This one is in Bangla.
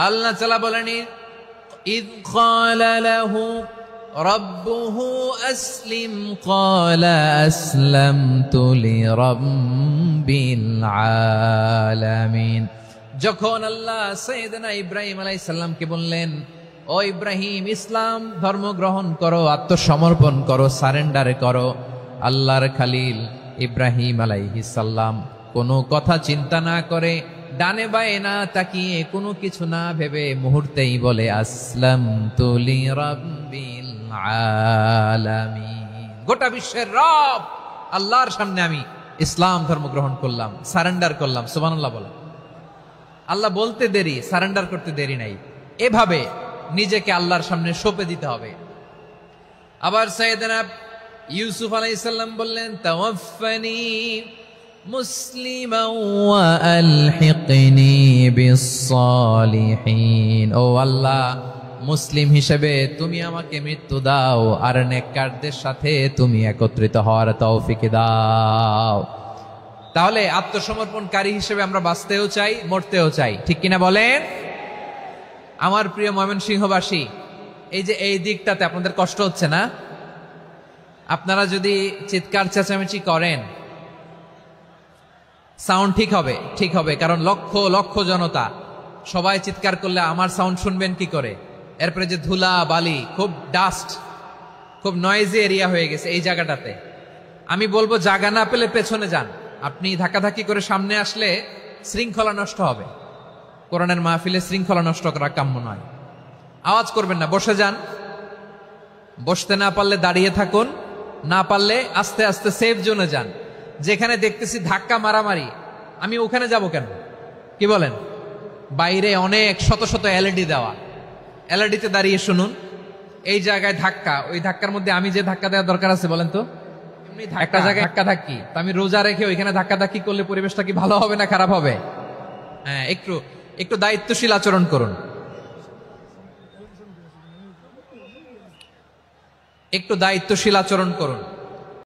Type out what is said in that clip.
আল্লাহ তাআলা বলেন, ইয ক্বালা লাহু রাব্বুহু আসলিম ক্বালা আসলামতু লিরাব্বিল আলামিন। যখন আল্লাহ সাইয়েদনা ইব্রাহিম আলাইহিস সালামকে বললেন, ও ইব্রাহিম, ইসলাম ধর্ম গ্রহণ করো, আত্মসমর্পণ করো, সারেন্ডার করো, আল্লাহর খালিল ইব্রাহিম আলাইহিস সালাম কোনো কথা চিন্তা না করে, ডানে বায়ে না তাকিয়ে, কোনো কিছু না ভেবে মুহূর্তেই বলে আসলামতু লিরাব্বিল আলামিন। গোটা বিশ্বের রব আল্লাহর সামনে আমি ইসলাম ধর্ম গ্রহণ করলাম, সারেন্ডার করলাম। সুবহানাল্লাহ বলেন। আল্লাহ বলতে দেরি, সারেন্ডার করতে দেরি নাই। এভাবে নিজেকে আল্লাহর সামনে সঁপে দিতে হবে। আবার সাইয়েদনা ইউসুফ আলাইহিস সালাম বললেন, তাওয়াফফানি মুসলিমান ওয়া আলহিকনি বিস-সালিহিন। ও আল্লাহ, মুসলিম হিসেবে তুমি আমাকে মৃত্যু দাও, আর নেককারদের সাথে তুমি একত্রিত হওয়ার তৌফিক দাও। তাহলে আত্মসমর্পণকারী হিসেবে আমরা বাঁচতেও চাই, মরতেও চাই, ঠিক কিনা বলেন? আমার প্রিয় ময়মনসিংহবাসী, এই যে এই দিকটাতে আপনাদের কষ্ট হচ্ছে না? আপনারা যদি চিৎকার চেঁচামেচি করেন, সাউন্ড ঠিক হবে, ঠিক হবে, কারণ লক্ষ লক্ষ জনতা, সবাই চিৎকার করলে আমার সাউন্ড শুনবেন কি করে? এরপরে যে ধুলা বালি, খুব ডাস্ট, খুব নয়েজি এরিয়া হয়ে গেছে এই জায়গাটাতে। আমি বলবো জায়গা না পেলে পেছনে যান। আপনি ধাক্কাধাক্কি করে সামনে আসলে শৃঙ্খলা নষ্ট হবে। কোরআনের মাহফিলে শৃঙ্খলা নষ্ট করা কাম্য নয়। আওয়াজ করবেন না, বসে যান। বসতে না পারলে দাঁড়িয়ে থাকুন, না পারলে আস্তে আস্তে সেফ জোনে যান। যেখানে দেখতেছি ধাক্কা মারামারি, আমি ওখানে যাব কেন? কি বলেন? বাইরে অনেক শত শত এলইডি দেওয়া, এলইডিতে দাঁড়িয়ে শুনুন। এই জায়গায় ধাক্কা, ওই ধাক্কার মধ্যে আমি যে ধাক্কা দেওয়ার দরকার আছে বলেন তো? একটা জায়গায় ধাক্কা ধাক্কি, আমি রোজা রেখে ওইখানে ধাক্কা ধাক্কি করলে পরিবেশটা কি ভালো হবে না খারাপ হবে? হ্যাঁ, একটু একটু দায়িত্বশীল আচরণ করুন, একটু দায়িত্বশীল আচরণ করুন।